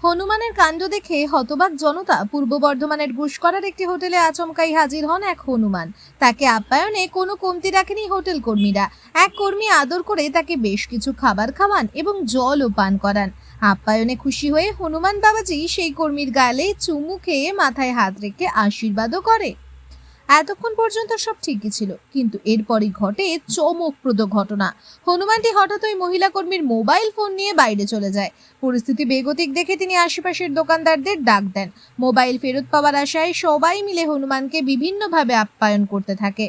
হনুমানের কাণ্ড দেখে হতবাক জনতা। পূর্ব বর্ধমানের গুসকরার একটি হোটেলে আচমকাই হাজির হন এক হনুমান। তাকে আপ্যায়নে কোনো কমতি রাখেনি হোটেল কর্মীরা। এক কর্মী আদর করে তাকে বেশ কিছু খাবার খাওয়ান এবং জলও পান করান। আপ্যায়নে খুশি হয়ে হনুমান বাবাজি সেই কর্মীর গালে চুমু খেয়ে মাথায় হাত রেখে আশীর্বাদও করে। এতক্ষণ পর্যন্ত সব ঠিকই ছিল, কিন্তু এরপরই ঘটে চমকপ্রদ ঘটনা। হনুমানটি হঠাৎ ওই মহিলা কর্মীর মোবাইল ফোন নিয়ে বাইরে চলে যায়। পরিস্থিতি বেগতিক দেখে তিনি আশেপাশের দোকানদারদের ডাক দেন। মোবাইল ফেরত পাওয়ার আশায় সবাই মিলে হনুমানকে বিভিন্নভাবে আপ্যায়ন করতে থাকে।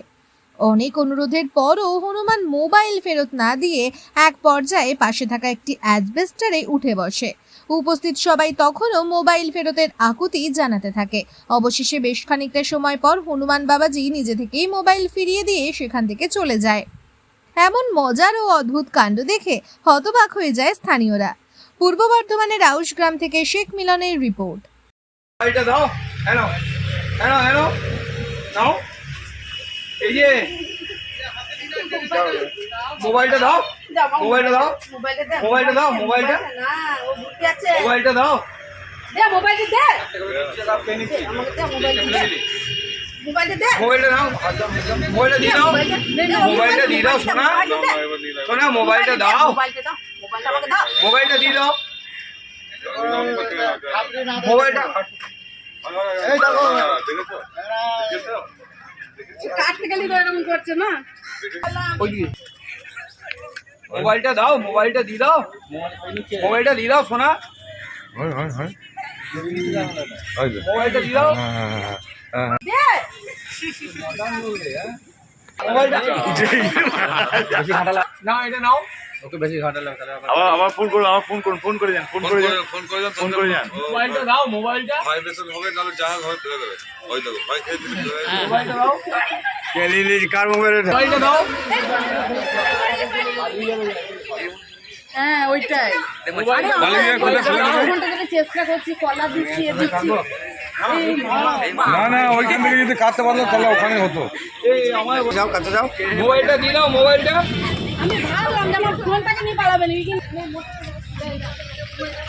অনেক অনুরোধের পরও হনুমান মোবাইল ফেরত না দিয়ে এক পর্যায়ে পাশে থাকা একটি অ্যাসবেস্টারে উঠে বসে। উপস্থিত সবাই তখনও মোবাইল ফেরতের আকুতি জানাতে থাকে। অবশেষে বেশ খানিকটা সময় পর হনুমান বাবাজি নিজে থেকেই মোবাইল ফিরিয়ে দিয়ে সেখান থেকে চলে যায়। এমন মজার ও অদ্ভুত কাণ্ড দেখে হতবাক হয়ে যায় স্থানীয়রা। পূর্ব বর্ধমানের আউশ গ্রাম থেকে শেখ মিলনের রিপোর্ট। এই যে মোবাইলটা দাও, মোবাইলটা দাও, মোবাইলটা দাও, মোবাইলটা না ও বুদ্ধি আছে মোবাইলটা দাও, দে মোবাইলটা দে মোবাইলটা দে মোবাইলটা দাও, মোবাইলটা দিয়ে দাও, মোবাইলটা দিয়ে দাও, সোনা সোনা মোবাইলটা দাও, মোবাইলটা দাও মোবাইলটা আমাকে দাও মোবাইলটা দিয়ে দাও, মোবাইলটা এই দেখো কাটতে গেলে তো এরকম করছে না। মোবাইলটা দাও, মোবাইলটা দিয়ে দাও, মোবাইলটা দিয়ে দাও, সোনা মোবাইলটা দিয়ে দাও, দে মোবাইলটা না এটা নাও। ওকে বেশি ঘাটালে আবার ফোন করুন, আমার ফোন করে যান, ফোন করে যান। মোবাইলটা দাও, মোবাইলটা হবে নাহলে যা হবে ফেলে দেবে। ওই দেখো ভাই খেয়ে দিলে মোবাইলটা দাও, কার মোবাইল মোবাইলটা দাও, হ্যাঁ ওইটাই চেষ্টা করছি কলা দিচ্ছি এ দিচ্ছি না ওইখান থেকে যদি কাটতে পারলো তাহলে ওখানে হতো। এই আমার যাও কাছে যাও, মোবাইলটা দিয়ে দাও, মোবাইলটা আমি ভাবলাম যে আমার ফোনটাকে নিয়ে পালাবেন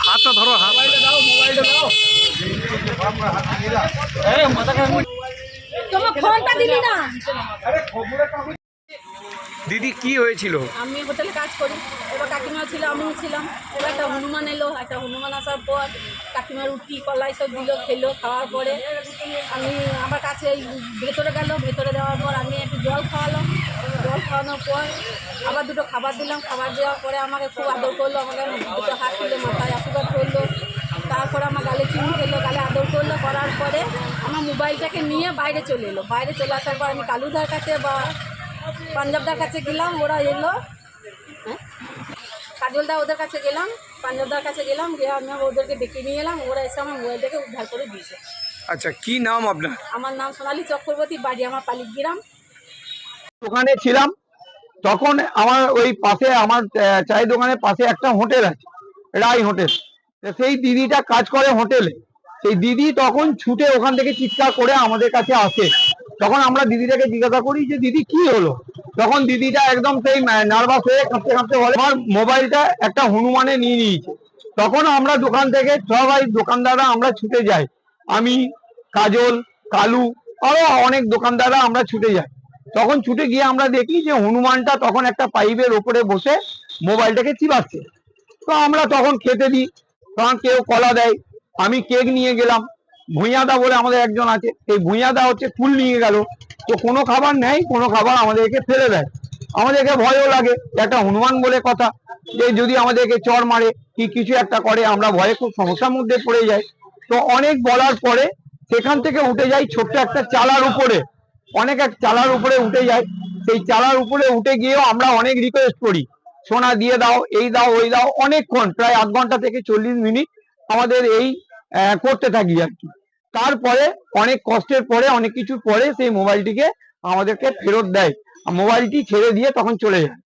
হাতটা ধরো, হাত মোবাইলটা দাও, মোবাইলটা দাও, এই মাথা খারাপ তোমার ফোনটা দিলি না। দিদি কি হয়েছিল? আমি হোটেলে কাজ করি, এবার কাকিমা ছিল আমিও ছিলাম। এবার একটা হনুমান এলো, একটা হনুমান আসার পর কাকিমা রুটি কলাই সব দিল, খেলো। খাওয়ার পরে আমি আমার কাছে ভেতরে গেল, ভেতরে যাওয়ার পর আমি একটু জল খাওয়ালাম। জল খাওয়ানোর পর আবার দুটো খাবার দিলাম। খাবার দেওয়ার পরে আমাকে খুব আদর করলো, আমাকে দুটো হাত তুলে মাথায় আশীর্বাদ করলো। তারপরে আমার গালে চুমু খেলো, গালে আদর করলো। করার পরে আমার মোবাইলটাকে নিয়ে বাইরে চলে এলো। বাইরে চলে আসার পর আমি কালুদার কাছে বা পাঞ্জাবদার কাছে গেলাম, ওরা এলো। হ্যাঁ কাজলদা ওদের কাছে গেলাম, পাঞ্জাবদার কাছে গেলাম, গিয়ে আমি ওদেরকে ডেকে নিয়ে এলাম। ওরা এসে আমার মোবাইলটাকে উদ্ধার করে দিয়েছে। আচ্ছা কি নাম আপনার? আমার নাম সোনালী চক্রবর্তী, বাড়ি আমার পালিগ্রাম। দোকানে ছিলাম তখন আমার ওই পাশে আমার চায়ের দোকানের পাশে একটা হোটেল আছে, রাই হোটেল। সেই দিদিটা কাজ করে হোটেলে। সেই দিদি তখন ছুটে ওখান থেকে চিৎকার করে আমাদের কাছে আসে। তখন আমরা দিদিটাকে জিজ্ঞাসা করি যে দিদি কি হলো। তখন দিদিটা একদম সেই নার্ভাস হয়ে কাঁপতে কাঁপতে বলে আমার মোবাইলটা একটা হনুমানে নিয়ে নিয়েছে। তখন আমরা দোকান থেকে সবাই দোকানদাররা আমরা ছুটে যাই, আমি, কাজল, কালু, আরো অনেক দোকানদাররা আমরা ছুটে যাই। তখন ছুটে গিয়ে আমরা দেখি যে হনুমানটা তখন একটা পাইপের ওপরে বসে মোবাইলটাকে চিবাচ্ছে। তো আমরা তখন খেতে দিই, তখন কেউ কলা দেয়, আমি কেক নিয়ে গেলাম। ভুঁইয়াদা বলে আমাদের একজন আছে, এই ভুঁইয়াদা হচ্ছে ফুল নিয়ে গেল। তো কোনো খাবার নেই, কোনো খাবার আমাদেরকে ফেলে দেয়। আমাদেরকে ভয়ও লাগে, একটা হনুমান বলে কথা, যে যদি আমাদেরকে চর মারে কি কিছু একটা করে, আমরা ভয়ে খুব সমস্যার মধ্যে পড়ে যাই। তো অনেক বলার পরে সেখান থেকে উঠে যাই ছোট্ট একটা চালার উপরে, অনেক এক চালার উপরে উঠে যায়। সেই চালার উপরে উঠে গিয়েও আমরা অনেক রিকোয়েস্ট করি, সোনা দিয়ে দাও, এই দাও, ওই দাও। অনেকক্ষণ, প্রায় আধ ঘন্টা থেকে 40 মিনিট আমাদের এই করতে থাকি আর কি। তারপরে অনেক কষ্টের পরে, অনেক কিছুর পরে সেই মোবাইলটিকে আমাদেরকে ফেরত দেয়। মোবাইলটি ছেড়ে দিয়ে তখন চলে যায়।